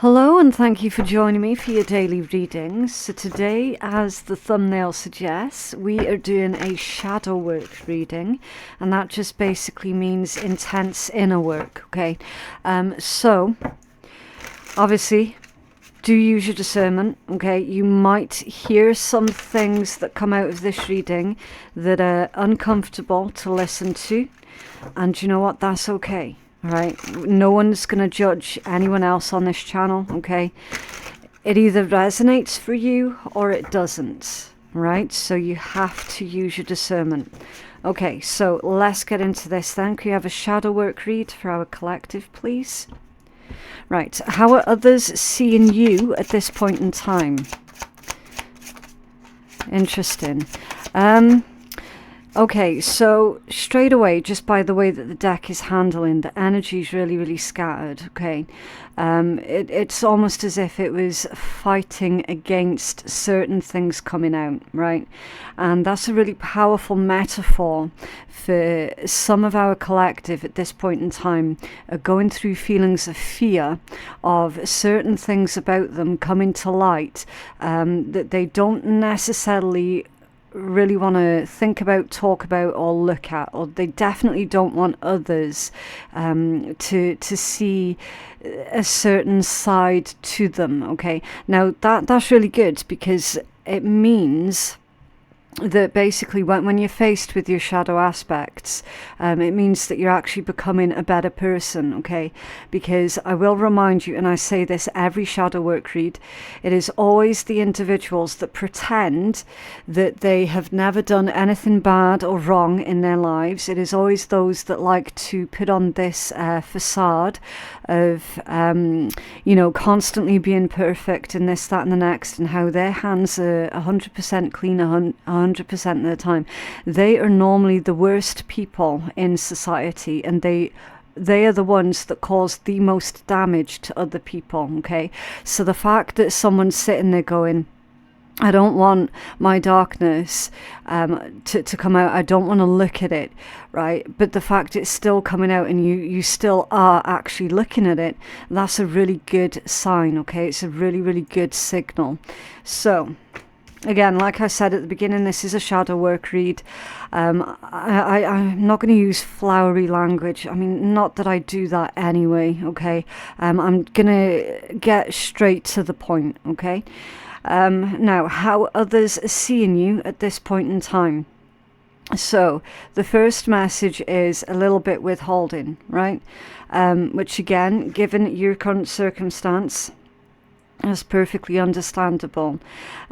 Hello and thank you for joining me for your daily readings. So today, as the thumbnail suggests, we are doing a shadow work reading, and that just basically means intense inner work, okay? So obviously, do use your discernment, okay? You might hear some things that come out of this reading that are uncomfortable to listen to, and you know what? That's okay. All right, no one's going to judge anyone else on this channel, okay? It either resonates for you or it doesn't, right? So you have to use your discernment. Okay, so let's get into this then. Can you have a shadow work read for our collective, please? Right, how are others seeing you at this point in time? Interesting. Okay, so straight away, just by the way that the deck is handling, the energy is really, really scattered, okay? It's almost as if it was fighting against certain things coming out, right? And that's a really powerful metaphor for some of our collective at this point in time are going through feelings of fear of certain things about them coming to light that they don't necessarily really want to think about, talk about, or look at, or they definitely don't want others to see a certain side to them. Okay, now that's really good because it means that basically when you're faced with your shadow aspects, it means that you're actually becoming a better person, okay? Because I will remind you, and I say this every shadow work read, it is always the individuals that pretend that they have never done anything bad or wrong in their lives. It is always those that like to put on this facade of, constantly being perfect and this, that, and the next, and how their hands are 100% clean 100% of the time. They are normally the worst people in society, and they are the ones that cause the most damage to other people, okay? So the fact that someone's sitting there going, I don't want my darkness to come out. I don't want to look at it, right? But the fact it's still coming out and you still are actually looking at it, that's a really good sign, okay? It's a really, really good signal. So again, like I said at the beginning, this is a shadow work read. I'm not going to use flowery language. I mean, not that I do that anyway, okay? I'm going to get straight to the point, okay? Now, how others are seeing you at this point in time. So the first message is a little bit withholding, right? Which again, given your current circumstance, is perfectly understandable.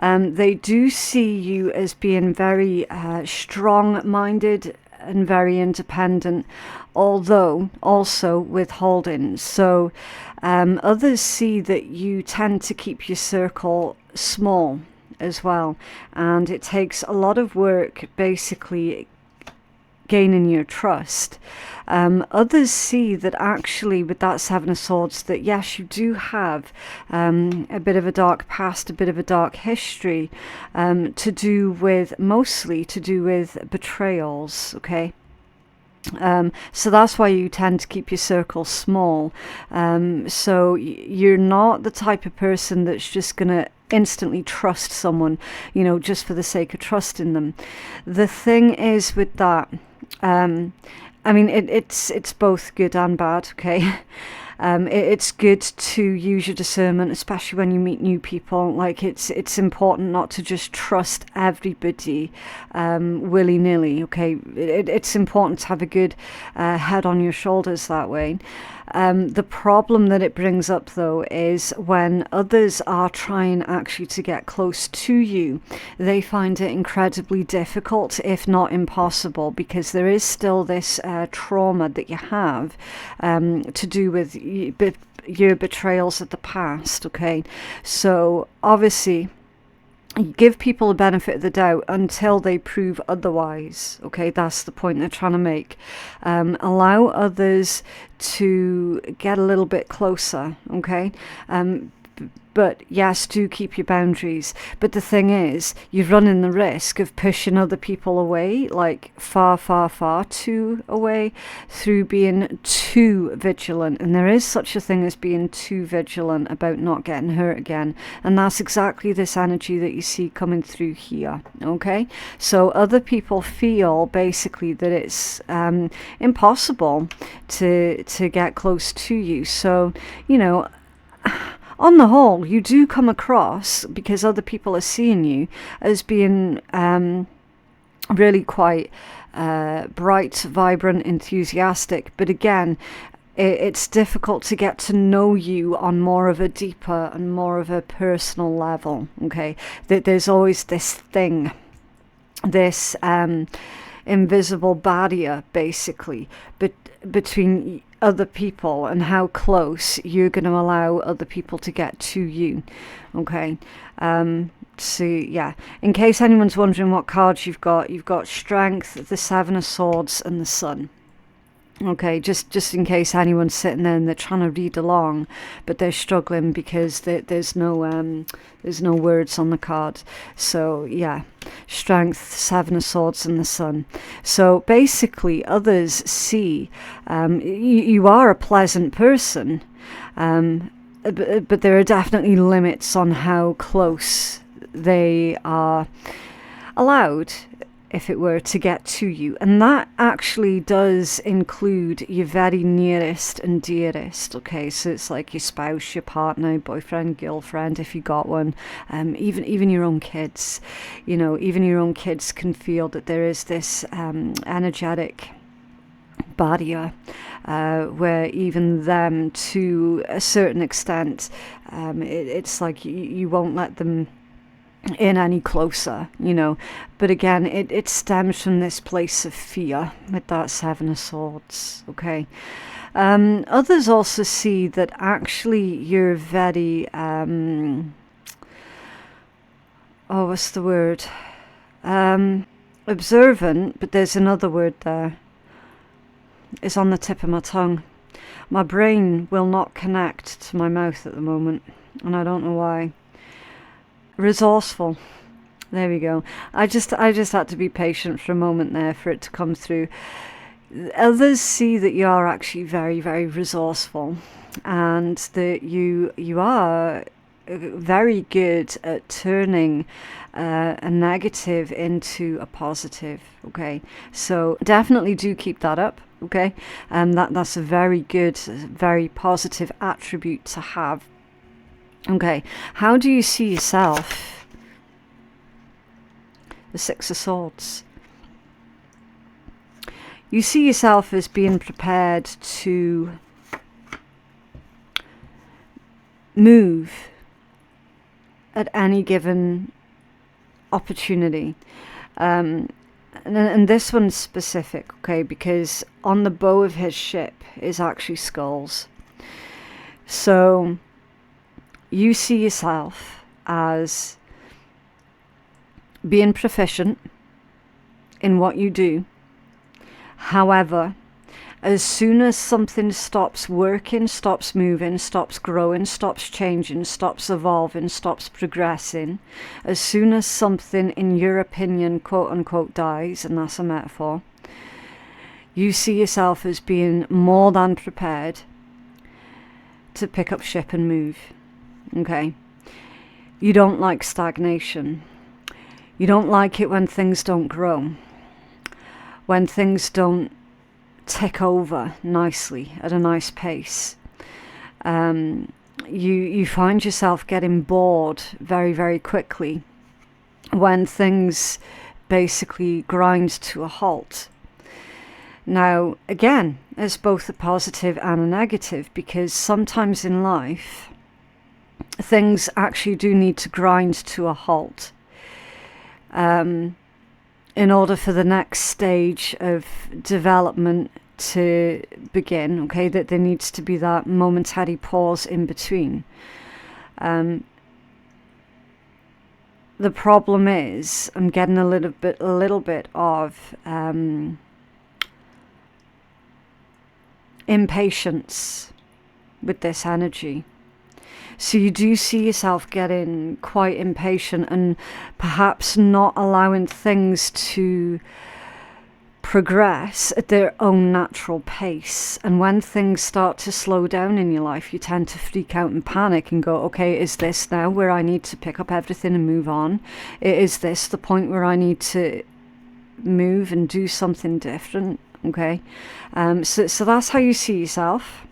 They do see you as being very strong-minded and very independent, although also withholding. So others see that you tend to keep your circle small as well, and it takes a lot of work basically gaining your trust. Others see that actually with that Seven of Swords that yes, you do have a bit of a dark past, a bit of a dark history, mostly to do with betrayals, okay? So that's why you tend to keep your circle small. So you're not the type of person that's just going to instantly trust someone, just for the sake of trusting them. The thing is with that, it's both good and bad, okay? It's good to use your discernment, especially when you meet new people. Like it's important not to just trust everybody willy-nilly, okay? It's important to have a good head on your shoulders that way. The problem that it brings up, though, is when others are trying actually to get close to you, they find it incredibly difficult, if not impossible, because there is still this trauma that you have to do with your betrayals of the past, okay? So obviously, give people a benefit of the doubt until they prove otherwise, okay? That's the point they're trying to make. Allow others to get a little bit closer, okay? But yes, do keep your boundaries. But the thing is, you're running the risk of pushing other people away, like far, far, far too away, through being too vigilant. And there is such a thing as being too vigilant about not getting hurt again. And that's exactly this energy that you see coming through here. Okay? So other people feel basically that it's impossible to get close to you. So, you know, on the whole, you do come across, because other people are seeing you, as being really quite bright, vibrant, enthusiastic. But again, it's difficult to get to know you on more of a deeper and more of a personal level. Okay, there's always this thing, this invisible barrier, basically, but between other people and how close you're going to allow other people to get to you. Okay, so yeah, in case anyone's wondering what cards you've got Strength, the Seven of Swords, and the Sun. Okay, just in case anyone's sitting there and they're trying to read along, but they're struggling because there's no words on the card. So yeah, Strength, Seven of Swords, and the Sun. So basically, others see you are a pleasant person, but there are definitely limits on how close they are allowed, if it were, to get to you. And that actually does include your very nearest and dearest. Okay, so it's like your spouse, your partner, boyfriend, girlfriend, if you got one, even your own kids. You know, even your own kids can feel that there is this energetic barrier where even them, to a certain extent, it's like you won't let them in any closer, you know. But again, it stems from this place of fear with that Seven of Swords. Okay, others also see that actually you're very what's the word, observant, but there's another word there. It's on the tip of my tongue. My brain will not connect to my mouth at the moment, and I don't know why. Resourceful. There we go. I just had to be patient for a moment there for it to come through. Others see that you are actually very, very resourceful, and that you are very good at turning a negative into a positive. Okay, so definitely do keep that up. Okay, that's a very good, very positive attribute to have. Okay, how do you see yourself? The Six of Swords. You see yourself as being prepared to move at any given opportunity. And this one's specific, okay, because on the bow of his ship is actually skulls. So you see yourself as being proficient in what you do. However, as soon as something stops working, stops moving, stops growing, stops changing, stops evolving, stops progressing, as soon as something, in your opinion, quote unquote, dies, and that's a metaphor, you see yourself as being more than prepared to pick up ship and move. Okay, you don't like stagnation. You don't like it when things don't grow, when things don't tick over nicely at a nice pace. You find yourself getting bored very, very quickly when things basically grind to a halt. Now, again, it's both a positive and a negative, because sometimes in life things actually do need to grind to a halt in order for the next stage of development to begin. Okay, that there needs to be that momentary pause in between. The problem is, I'm getting a little bit of impatience with this energy. So you do see yourself getting quite impatient and perhaps not allowing things to progress at their own natural pace. And when things start to slow down in your life, you tend to freak out and panic and go, okay, is this now where I need to pick up everything and move on? Is this the point where I need to move and do something different? Okay, so that's how you see yourself.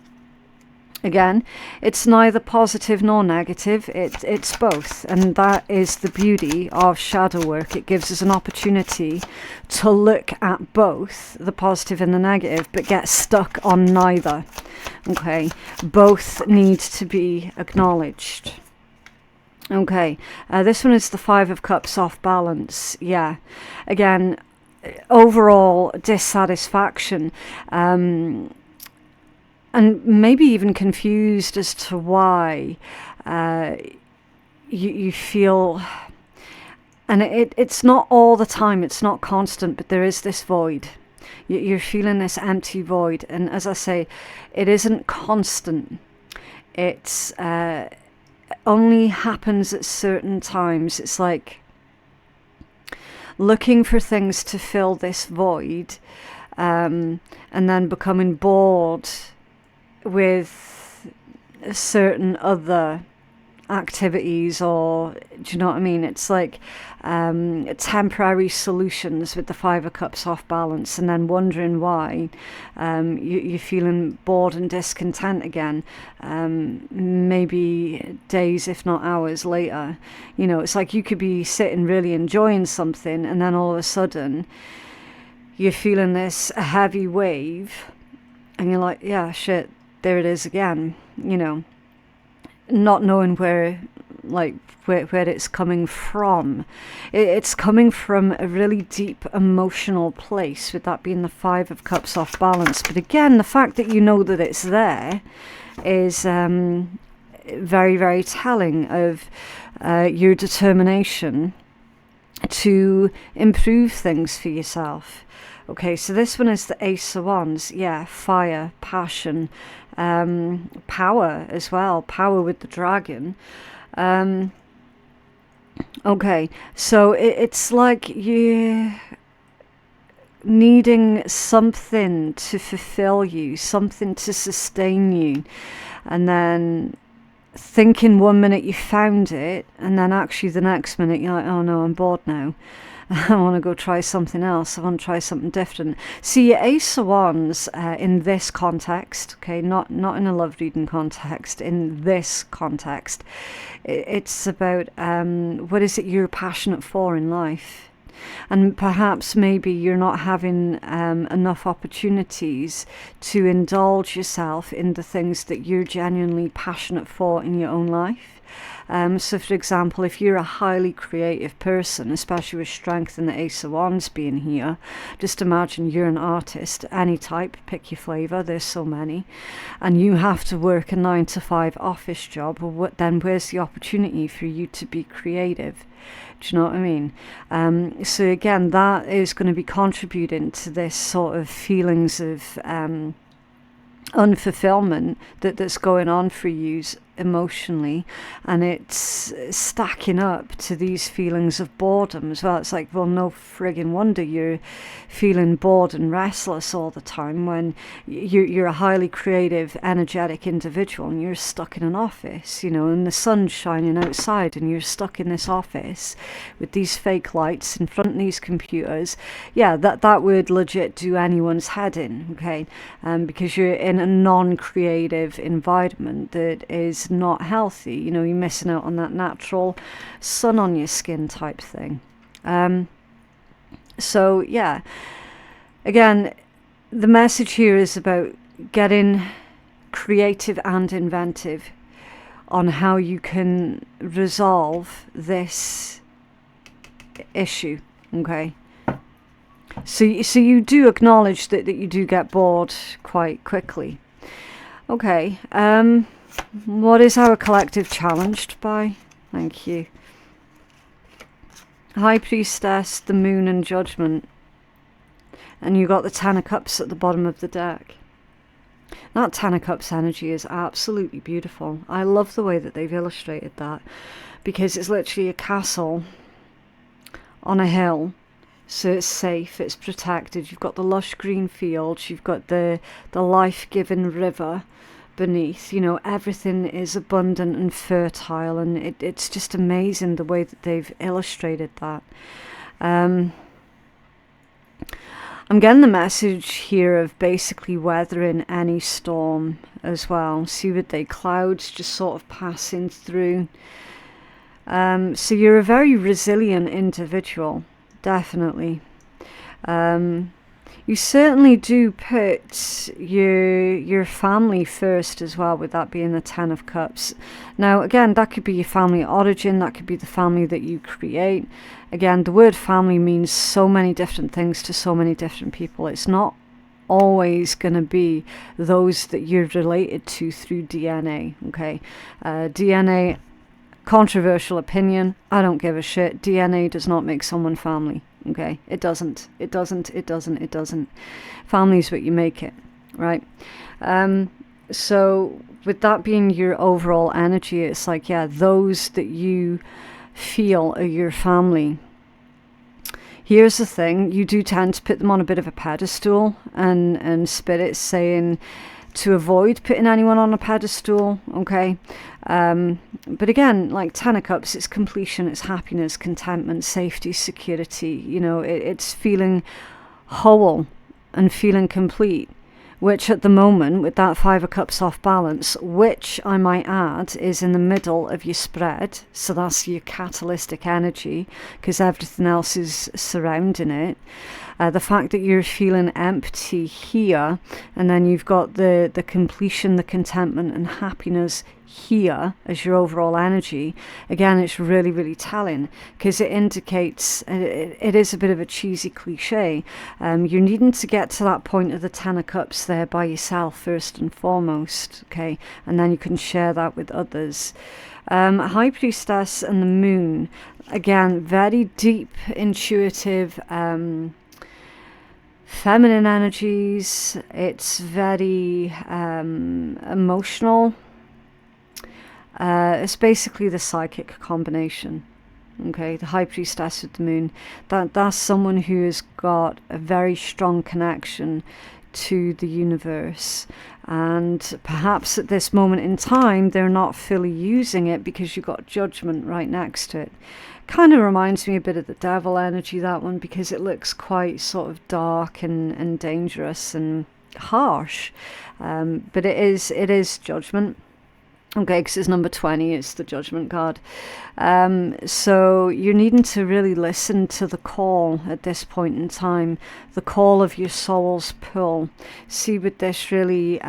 Again, it's neither positive nor negative, it's both, and that is the beauty of shadow work. It gives us an opportunity to look at both the positive and the negative, but get stuck on neither. Okay, both need to be acknowledged. Okay, this one is the Five of Cups off balance. Yeah, again, overall dissatisfaction, and maybe even confused as to why you feel, and it's not all the time, it's not constant, but there is this void. You're feeling this empty void, and as I say, it isn't constant. It's only happens at certain times. It's like looking for things to fill this void, and then becoming bored with certain other activities, or do you know what I mean? It's like temporary solutions with the Five of Cups off balance, and then wondering why you're feeling bored and discontent again, maybe days if not hours later. You know, it's like you could be sitting really enjoying something, and then all of a sudden you're feeling this heavy wave, and you're like, yeah, shit, there it is again, you know, not knowing where it's coming from. It's coming from a really deep emotional place, with that being the Five of Cups off balance. But again, the fact that you know that it's there is very, very telling of your determination to improve things for yourself. Okay, so this one is the Ace of Wands. Yeah, fire, passion, power as well. Power with the dragon. Okay, so it's like you needing something to fulfill you, something to sustain you, and then thinking one minute you found it, and then actually the next minute you're like, oh no, I'm bored now. I want to go try something else. I want to try something different. See, your Ace of Wands in this context, okay, not in a love reading context, in this context, it's about what is it you're passionate for in life. And perhaps maybe you're not having enough opportunities to indulge yourself in the things that you're genuinely passionate for in your own life. So for example, if you're a highly creative person, especially with strength in the Ace of Wands being here, just imagine you're an artist, any type, pick your flavour, there's so many, and you have to work a 9-to-5 office job. Well, then where's the opportunity for you to be creative? Do you know what I mean? So again, that is going to be contributing to this sort of feelings of unfulfillment that's going on for you emotionally, and it's stacking up to these feelings of boredom as well. It's like, well, no friggin' wonder you're feeling bored and restless all the time when you're a highly creative, energetic individual, and you're stuck in an office, you know, and the sun's shining outside, and you're stuck in this office with these fake lights in front of these computers. Yeah, that would legit do anyone's head in, okay? Because you're in a non-creative environment that is not healthy. You know, you're missing out on that natural sun on your skin type thing. So yeah, again, the message here is about getting creative and inventive on how you can resolve this issue. Okay, so you do acknowledge that you do get bored quite quickly. Okay, what is our collective challenged by? Thank you. High Priestess, the Moon, and Judgment. And you got the Ten of Cups at the bottom of the deck. That Ten of Cups energy is absolutely beautiful. I love the way that they've illustrated that, because it's literally a castle on a hill, so it's safe, it's protected. You've got the lush green fields, you've got the life-giving river beneath. You know, everything is abundant and fertile, and it's just amazing the way that they've illustrated that. I'm getting the message here of basically weathering any storm as well. See with the clouds just sort of passing through. So you're a very resilient individual, definitely. You certainly do put your family first as well, with that being the Ten of Cups. Now, again, that could be your family origin, that could be the family that you create. Again, the word family means so many different things to so many different people. It's not always going to be those that you're related to through DNA, okay? DNA, controversial opinion, I don't give a shit. DNA does not make someone family. Okay, it doesn't. Family's what you make it, right? So with that being your overall energy, it's like, yeah, those that you feel are your family. Here's the thing, you do tend to put them on a bit of a pedestal, and Spirit's saying to avoid putting anyone on a pedestal, okay? But again, like Ten of Cups, it's completion, it's happiness, contentment, safety, security. You know, it's feeling whole and feeling complete, which at the moment, with that Five of Cups off balance, which I might add is in the middle of your spread, so that's your catalytic energy, because everything else is surrounding it. The fact that you're feeling empty here, and then you've got the completion, the contentment and happiness here as your overall energy, again, it's really, really telling, because it indicates, it is a bit of a cheesy cliche, you're needing to get to that point of the Ten of Cups there by yourself first and foremost, okay, and then you can share that with others. High Priestess and the Moon, again, very deep, intuitive, feminine energies. It's very emotional. It's basically the psychic combination. Okay, the High Priestess with the Moon. That's someone who has got a very strong connection to the universe, and perhaps at this moment in time they're not fully using it because you've got Judgment right next to it. Kind of reminds me a bit of the Devil energy, that one, because it looks quite sort of dark and dangerous and harsh, but it is Judgment. Okay, because it's number 20, it's the Judgment card. So you're needing to really listen to the call at this point in time, the call of your soul's pull. See, with this really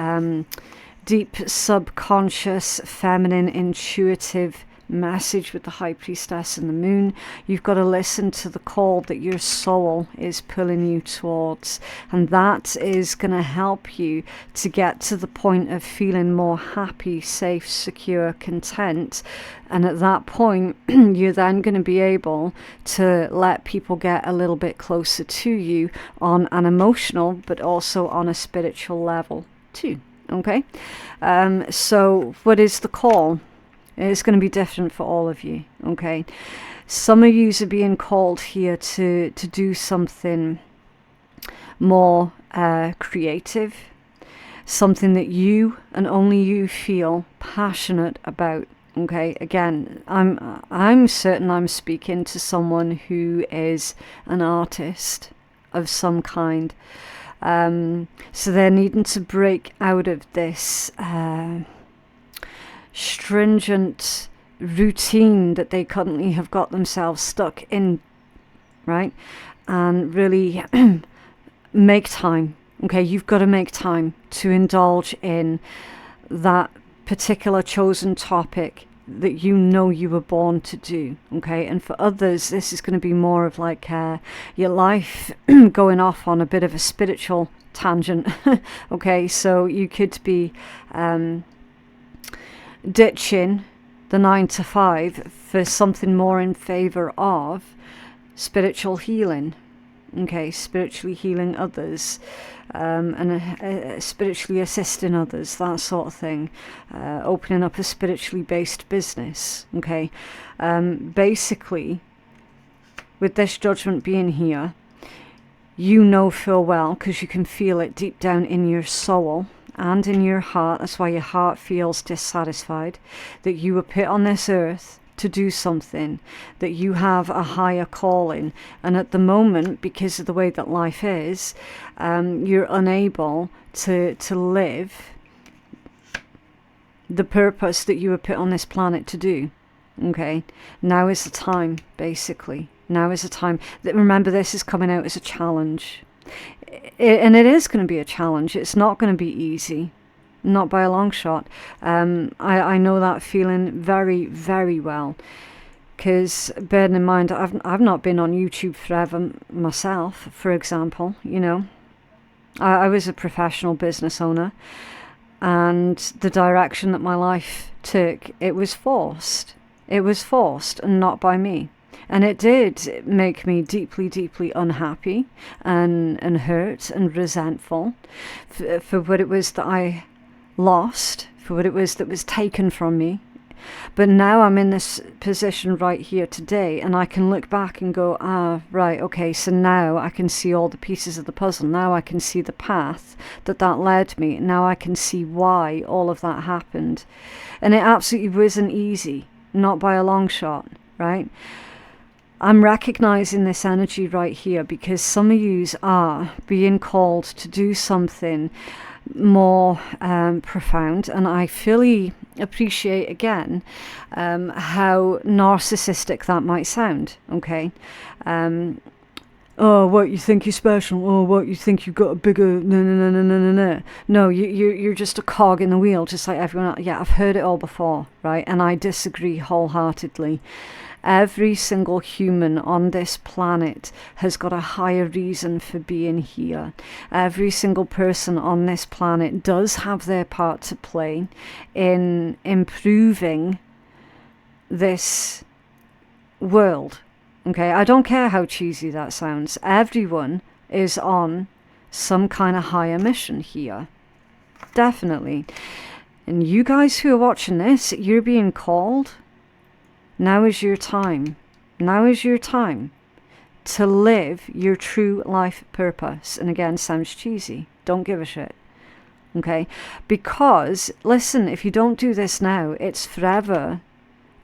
deep, subconscious, feminine, intuitive message with the High Priestess and the Moon, you've got to listen to the call that your soul is pulling you towards, and that is going to help you to get to the point of feeling more happy, safe, secure, content. And at that point you're then going to be able to let people get a little bit closer to you on an emotional but also on a spiritual level too. Okay, so what is the call? It's going to be different for all of you, okay? Some of you are being called here to do something more creative, something that you and only you feel passionate about, okay? Again, I'm certain I'm speaking to someone who is an artist of some kind. So they're needing to break out of this stringent routine that they currently have got themselves stuck in, right? And really make time. Okay, you've got to make time to indulge in that particular chosen topic that you know you were born to do. Okay, and for others this is going to be more of like your life going off on a bit of a spiritual tangent. Okay, so you could be ditching the 9 to 5 for something more in favor of spiritual healing. Okay, spiritually healing others. and spiritually assisting others, that sort of thing, opening up a spiritually based business, okay? Basically, with this judgment being here, you know full well, because you can feel it deep down in your soul and in your heart, that's why your heart feels dissatisfied, that you were put on this earth to do something, that you have a higher calling, and at the moment, because of the way that life is, you're unable to live the purpose that you were put on this planet to do. Okay, now is the time, basically. Now is the time. Remember, this is coming out as a challenge, and it is going to be a challenge. It's not going to be easy. Not by a long shot. I know that feeling very, very well. Because bearing in mind, I've not been on YouTube forever myself, for example, you know. I was a professional business owner, and the direction that my life took, it was forced. It was forced, and not by me. And it did make me deeply, deeply unhappy and hurt and resentful for what it was that I lost, for what it was that was taken from me. But now I'm in this position right here today, and I can look back and go, right, okay, so now I can see all the pieces of the puzzle. Now I can see the path that led me. Now I can see why all of that happened. And it absolutely wasn't easy, not by a long shot, right? I'm recognizing this energy right here because some of yous are being called to do something more profound, and I fully appreciate again how narcissistic that might sound. Okay, oh, what, you think you're special? Oh, what, you think you've got a bigger? No, you're just a cog in the wheel, just like everyone else. Yeah, I've heard it all before, right? And I disagree wholeheartedly. Every single human on this planet has got a higher reason for being here. Every single person on this planet does have their part to play in improving this world. Okay, I don't care how cheesy that sounds. Everyone is on some kind of higher mission here. Definitely. And you guys who are watching this, you're being called. Now is your time. Now is your time to live your true life purpose. And again, sounds cheesy. Don't give a shit. Okay? Because, listen, if you don't do this now, it's forever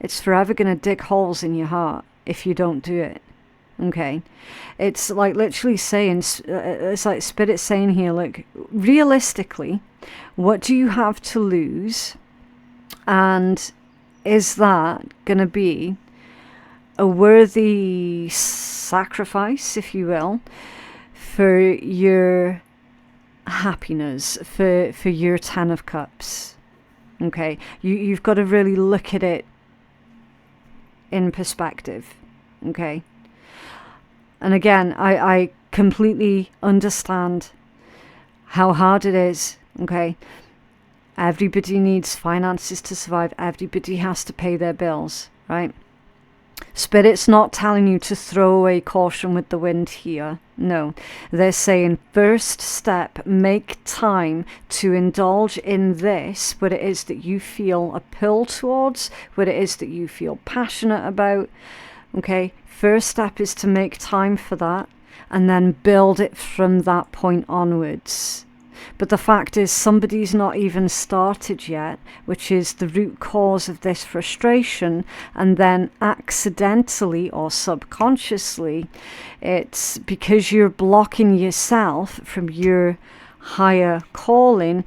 going to dig holes in your heart if you don't do it. Okay? It's like literally saying, it's like Spirit saying here, like, realistically, what do you have to lose? And is that going to be a worthy sacrifice, if you will, for your happiness, for your 10 of Cups? Okay, you've got to really look at it in perspective. Okay, and again, I completely understand how hard it is. Okay. Everybody needs finances to survive. Everybody has to pay their bills, right? Spirit's not telling you to throw away caution with the wind here. No, they're saying first step, make time to indulge in this, what it is that you feel a pull towards, what it is that you feel passionate about. Okay, first step is to make time for that and then build it from that point onwards. But the fact is, somebody's not even started yet, which is the root cause of this frustration. And then accidentally or subconsciously, it's because you're blocking yourself from your higher calling,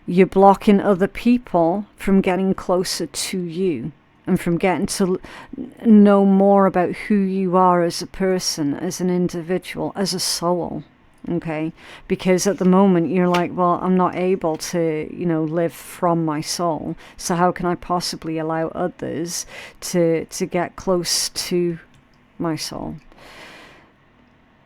you're blocking other people from getting closer to you and from getting to know more about who you are as a person, as an individual, as a soul. Okay, because at the moment you're like, well, I'm not able to, live from my soul. So how can I possibly allow others to get close to my soul?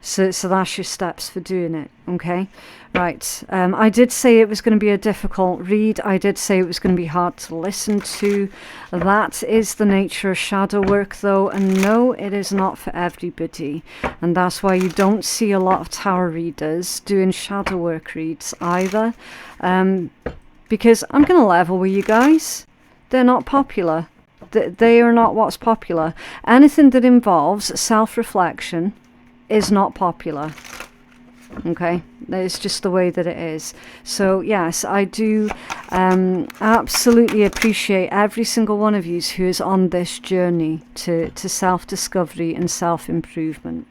So that's your steps for doing it, okay? Right, I did say it was going to be a difficult read. I did say it was going to be hard to listen to. That is the nature of shadow work, though, and no, it is not for everybody. And that's why you don't see a lot of tarot readers doing shadow work reads either. Because I'm going to level with you guys. They're not popular. They are not what's popular. Anything that involves self-reflection is not popular. Okay, it's just the way that it is. So yes, I do absolutely appreciate every single one of you who is on this journey to self-discovery and self-improvement.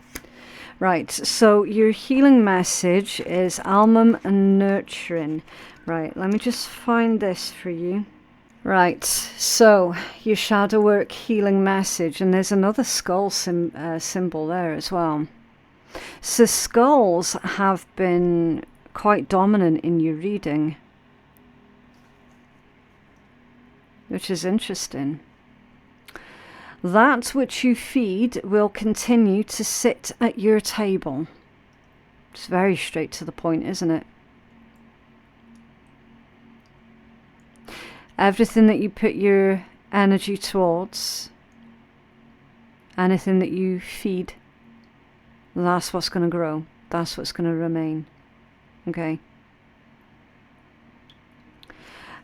Right, so your healing message is almum and nurturing. Right, let me just find this for you. Right, so your shadow work healing message, and there's another skull symbol there as well. So skulls have been quite dominant in your reading, which is interesting. That which you feed will continue to sit at your table. It's very straight to the point, isn't it? Everything that you put your energy towards, anything that you feed, that's what's going to grow. That's what's going to remain. Okay.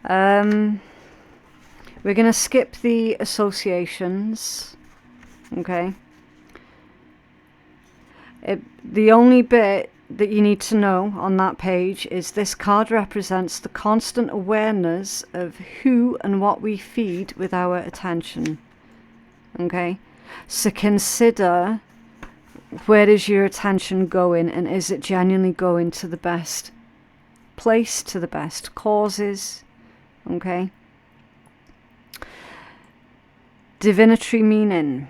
We're going to skip the associations. Okay. The only bit that you need to know on that page is this card represents the constant awareness of who and what we feed with our attention. Okay. So consider, where is your attention going, and is it genuinely going to the best place, to the best causes? Okay. Divinatory meaning.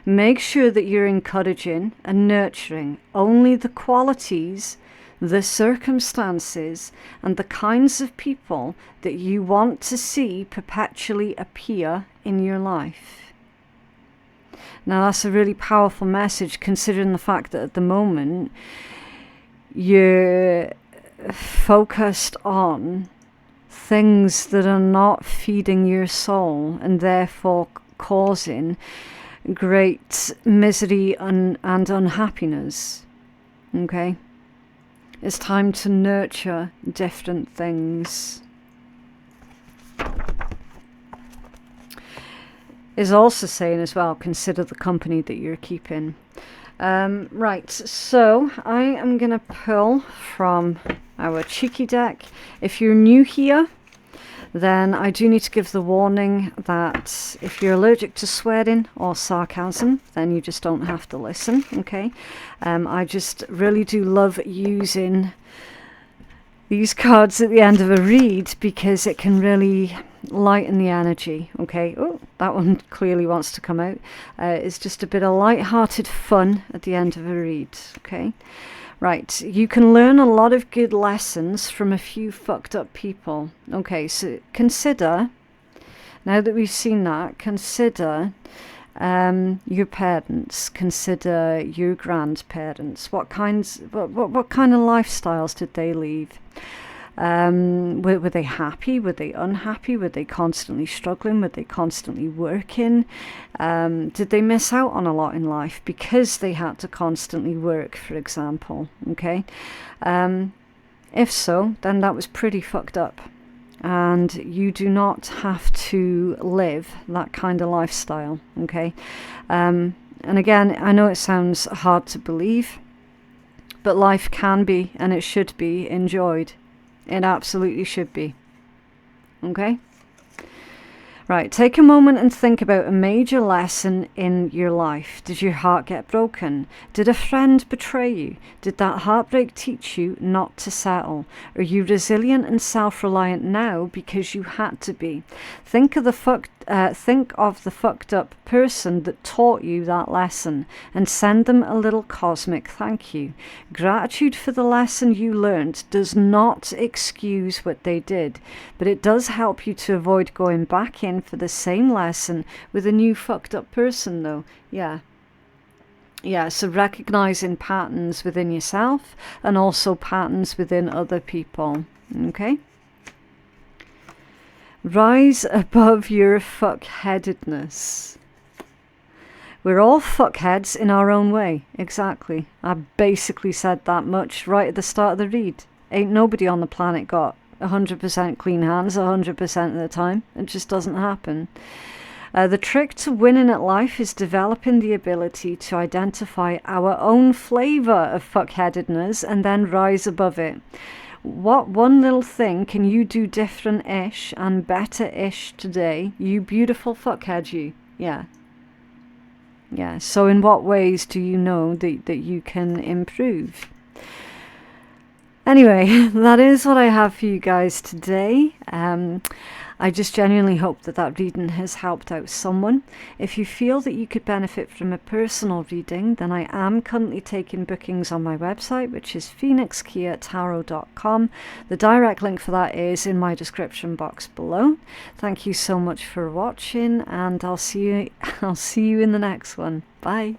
Make sure that you're encouraging and nurturing only the qualities, the circumstances, and the kinds of people that you want to see perpetually appear in your life. Now that's a really powerful message, considering the fact that at the moment you're focused on things that are not feeding your soul and therefore causing great misery and unhappiness. Okay? It's time to nurture different things. Is also saying as well, consider the company that you're keeping. Right, so I am going to pull from our cheeky deck. If you're new here, then I do need to give the warning that if you're allergic to swearing or sarcasm, then you just don't have to listen, okay? I just really do love using these cards at the end of a read because it can really lighten the energy. Okay, oh, that one clearly wants to come out. It's just a bit of light-hearted fun at the end of a read. Okay, right, you can learn a lot of good lessons from a few fucked up people. Okay, so consider, now that we've seen that, consider your parents, consider your grandparents. What kind of lifestyles did they leave? Were they happy? Were they unhappy? Were they constantly struggling? Were they constantly working? Did they miss out on a lot in life because they had to constantly work, for example? Okay, if so, then that was pretty fucked up. And you do not have to live that kind of lifestyle, okay? And again, I know it sounds hard to believe, but life can be, and it should be, enjoyed. It absolutely should be, okay? Right, take a moment and think about a major lesson in your life. Did your heart get broken? Did a friend betray you? Did that heartbreak teach you not to settle? Are you resilient and self-reliant now because you had to be? Think of the fucked up person that taught you that lesson and send them a little cosmic thank you. Gratitude for the lesson you learned does not excuse what they did, but it does help you to avoid going back in for the same lesson with a new fucked up person, though. Yeah. Yeah, so recognizing patterns within yourself and also patterns within other people. Okay? Rise above your fuckheadedness. We're all fuckheads in our own way. Exactly. I basically said that much right at the start of the read. Ain't nobody on the planet got 100% clean hands 100% of the time. It just doesn't happen. The trick to winning at life is developing the ability to identify our own flavour of fuckheadedness and then rise above it. What one little thing can you do different-ish and better-ish today, you beautiful fuckhead you? Yeah. Yeah, so in what ways do you know that you can improve? Anyway, that is what I have for you guys today. I just genuinely hope that reading has helped out someone. If you feel that you could benefit from a personal reading, then I am currently taking bookings on my website, which is phoenixkeiatarot.com. The direct link for that is in my description box below. Thank you so much for watching, and I'll see you in the next one. Bye.